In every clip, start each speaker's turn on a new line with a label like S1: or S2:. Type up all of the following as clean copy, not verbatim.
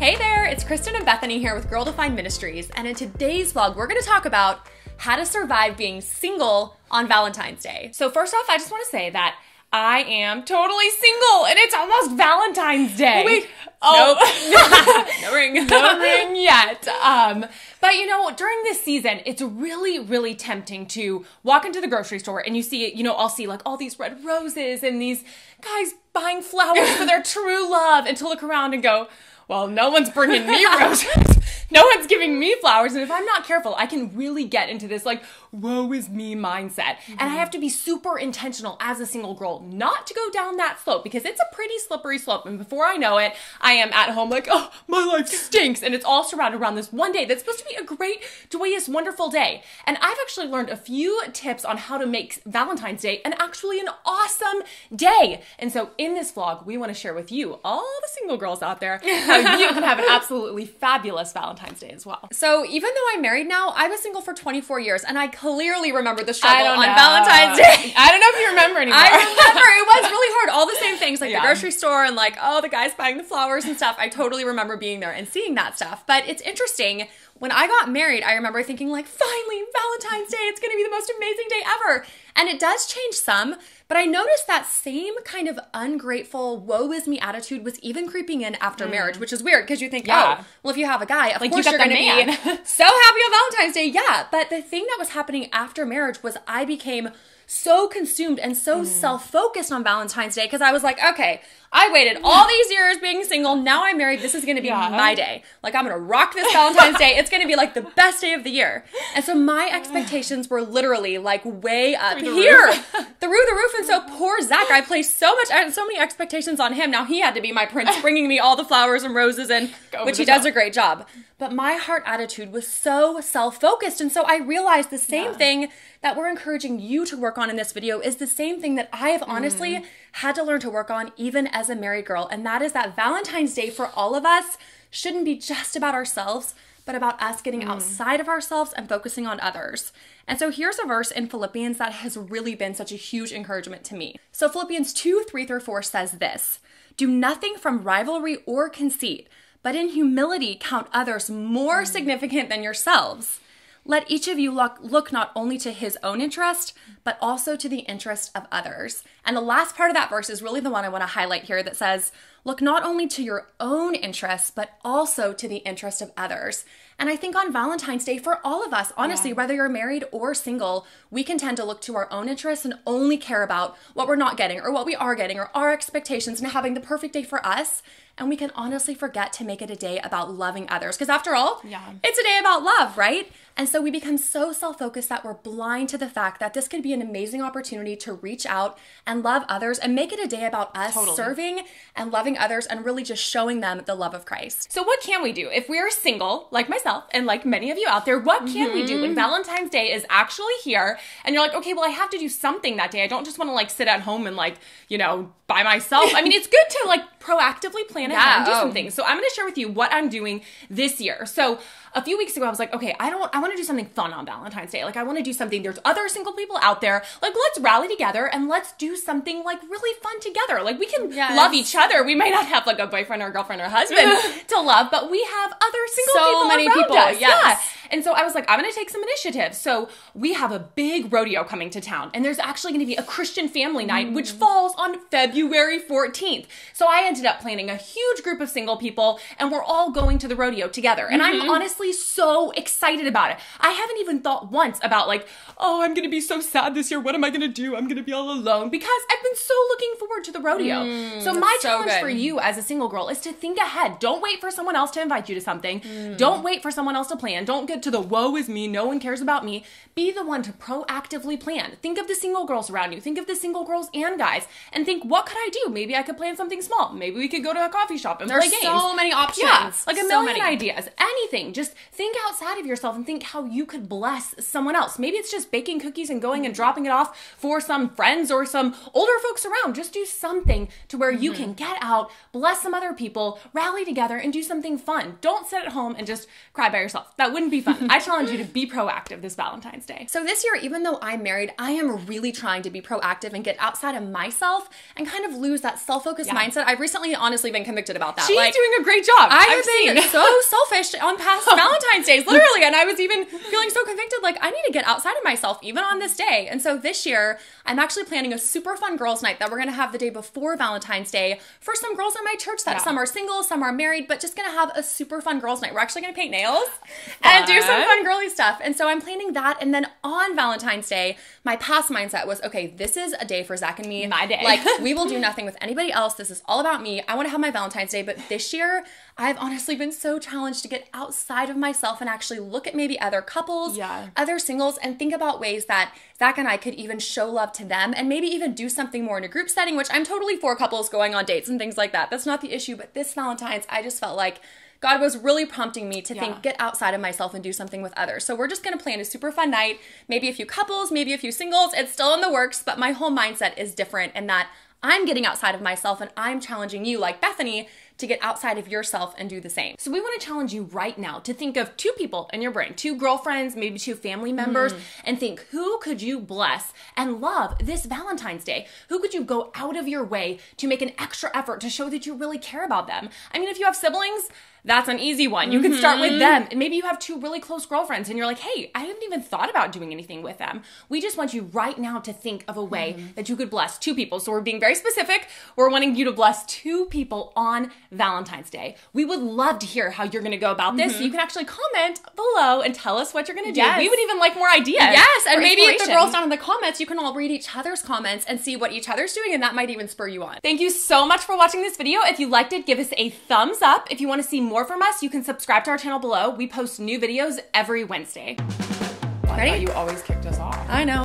S1: Hey there, it's Kristen and Bethany here with Girl Defined Ministries, and in today's vlog, we're going to talk about how to survive being single on Valentine's Day. So first off, I just want to say that I am totally single, and it's almost Valentine's Day.
S2: Wait.
S1: Oh.
S2: Nope. No ring.
S1: No ring yet. But you know, during this season, it's really, really tempting to walk into the grocery store and you see, I'll see like all these red roses and these guys buying flowers for their true love, and to look around and go, well, no one's bringing me roses. No one's giving me flowers. And if I'm not careful, I can really get into this like, woe is me mindset. And I have to be super intentional as a single girl not to go down that slope, because it's a pretty slippery slope. And before I know it, I am at home like, oh, my life stinks. And it's all surrounded around this one day that's supposed to be a great, joyous, wonderful day. And I've actually learned a few tips on how to make Valentine's Day an awesome day. And so in this vlog, we want to share with you, all the single girls out there, how you can have an absolutely fabulous Valentine's Day as well. So even though I'm married now, I was single for 24 years, and I clearly remember the struggle on Valentine's Day.
S2: I don't know if you remember anymore.
S1: I remember. It was really hard. All the same things, like the
S2: Yeah.
S1: grocery store and like, oh, the guys buying the flowers and stuff. I totally remember being there and seeing that stuff. But it's interesting. When I got married, I remember thinking like, finally, Valentine's Day, it's going to be the most amazing day ever. And it does change some, but I noticed that same kind of ungrateful, woe is me attitude was even creeping in after marriage, which is weird because you think,
S2: Yeah.
S1: oh, well, if you have a guy, of
S2: Like,
S1: course
S2: you
S1: you're
S2: got
S1: going
S2: the
S1: to be
S2: man.
S1: so happy on Valentine's Day. Yeah. But the thing that was happening after marriage was I became so consumed and so self-focused on Valentine's Day, because I was like, okay, I waited all these years being single. Now I'm married. This is going to be my day. Like, I'm going to rock this Valentine's Day. It's going to be like the best day of the year. And so my expectations were literally like way up
S2: Through the
S1: here,
S2: roof.
S1: through the roof. And so poor Zach, I placed so many expectations on him. Now he had to be my prince, bringing me all the flowers and roses, and which he does a great job. But my heart attitude was so self-focused. And so I realized the same thing that we're encouraging you to work on in this video is the same thing that I have honestly had to learn to work on even as a married girl. And that is that Valentine's Day for all of us shouldn't be just about ourselves, but about us getting outside of ourselves and focusing on others. And so here's a verse in Philippians that has really been such a huge encouragement to me. So Philippians 2:3-4 says this: do nothing from rivalry or conceit, but in humility count others more significant than yourselves. Let each of you look not only to his own interest, but also to the interest of others. And the last part of that verse is really the one I want to highlight here, that says, look not only to your own interests, but also to the interest of others. And I think on Valentine's Day, for all of us, honestly, whether you're married or single, we can tend to look to our own interests and only care about what we're not getting or what we are getting or our expectations and having the perfect day for us. And we can honestly forget to make it a day about loving others. Because after all, it's a day about love, right? And so we become so self-focused that we're blind to the fact that this could be an amazing opportunity to reach out and love others and make it a day about us serving and loving others and really just showing them the love of Christ.
S2: So what can we do? If we're single, like myself and like many of you out there, what can we do when Valentine's Day is actually here and you're like, okay, well, I have to do something that day. I don't just want to like sit at home and like, by myself. I mean, it's good to like proactively plan ahead and do some things. So I'm going to share with you what I'm doing this year. So a few weeks ago, I was like, okay, I want to do something fun on Valentine's Day. Like, I want to do something. There's other single people out there. Like, let's rally together and let's do something like really fun together. Like, we can love each other. We might not have like a boyfriend or girlfriend or husband to love, but we have other single people around us. Yeah. And so I was like, I'm going to take some initiative. So we have a big rodeo coming to town, and there's actually going to be a Christian family night, which falls on February 14th. So I ended up planning a huge group of single people, and we're all going to the rodeo together. And I'm honestly so excited about it. I haven't even thought once about like, oh, I'm going to be so sad this year. What am I going to do? I'm going to be all alone, because I've been so looking forward to the rodeo. So my challenge for you as a single girl is to think ahead. Don't wait for someone else to invite you to something. Don't wait for someone else to plan. Don't get to the woe is me, no one cares about me. Be the one to proactively plan. Think of the single girls around you. Think of the single girls and guys, and think, what could I do? Maybe I could plan something small. Maybe we could go to a coffee shop and play games.
S1: There's so many options.
S2: Yeah, like a million ideas. Anything. Just think outside of yourself and think how you could bless someone else. Maybe it's just baking cookies and going and dropping it off for some friends or some older folks around. Just do something to where you can get out, bless some other people, rally together, and do something fun. Don't sit at home and just cry by yourself. That wouldn't be fun. fun. I challenge you to be proactive this Valentine's Day.
S1: So this year, even though I'm married, I am really trying to be proactive and get outside of myself and kind of lose that self-focused mindset. I've recently honestly been convicted about that.
S2: She's doing a great job.
S1: I have been so selfish on past Valentine's Days, literally, and I was even feeling so convicted, like I need to get outside of myself even on this day. And so this year, I'm actually planning a super fun girls' night that we're gonna have the day before Valentine's Day for some girls at my church that some are single, some are married, but just gonna have a super fun girls' night. We're actually gonna paint nails and do some fun girly stuff. And so I'm planning that. And then on Valentine's Day, my past mindset was, okay, this is a day for Zach and me.
S2: My day.
S1: Like, we will do nothing with anybody else. This is all about me. I want to have my Valentine's Day. But this year, I've honestly been so challenged to get outside of myself and actually look at maybe other couples, other singles, and think about ways that Zach and I could even show love to them and maybe even do something more in a group setting, which I'm totally for couples going on dates and things like that. That's not the issue. But this Valentine's, I just felt like God was really prompting me to think, get outside of myself and do something with others. So we're just going to plan a super fun night, maybe a few couples, maybe a few singles. It's still in the works, but my whole mindset is different in that I'm getting outside of myself and I'm challenging you, like Bethany, to get outside of yourself and do the same.
S2: So we want to challenge you right now to think of 2 people in your brain, 2 girlfriends, maybe 2 family members, and think, who could you bless and love this Valentine's Day? Who could you go out of your way to make an extra effort to show that you really care about them? I mean, if you have siblings, that's an easy one. You can start with them. And maybe you have 2 really close girlfriends and you're like, hey, I haven't even thought about doing anything with them. We just want you right now to think of a way that you could bless 2 people. So we're being very specific. We're wanting you to bless 2 people on Valentine's Day. We would love to hear how you're going to go about this. So you can actually comment below and tell us what you're going to do. We would even like more ideas.
S1: Yes, and maybe if the girls down in the comments, you can all read each other's comments and see what each other's doing, and that might even spur you on.
S2: Thank you so much for watching this video. If you liked it, give us a thumbs up. If you want to see more from us, you can subscribe to our channel below. We post new videos every Wednesday.
S1: Ready?
S2: I thought you always kicked us off.
S1: I know.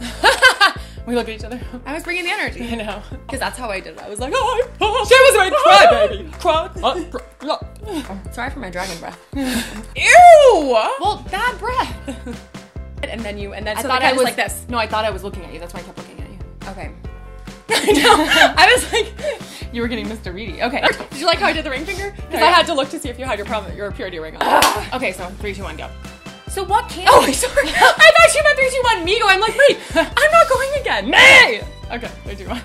S2: We look at each other.
S1: I was bringing the energy.
S2: I know.
S1: Because that's how I did it. I was like,
S2: she was my crybaby.
S1: Oh, sorry for my dragon breath.
S2: Ew!
S1: Well, bad breath. And then
S2: I
S1: so
S2: thought
S1: I
S2: I was
S1: like this.
S2: No, I thought I was looking at you. That's why I kept looking at you.
S1: Okay.
S2: I was like, you were getting Mr. Reedy. Okay.
S1: Did you like how I did the ring finger? Because I had to look to see if you had your purity ring on.
S2: Okay, so 3, 2, 1, go. So what can
S1: sorry. I thought you meant 3, 2, 1, me go. I'm like, wait, I'm not going again.
S2: Nay! Okay, 3, 2, 1.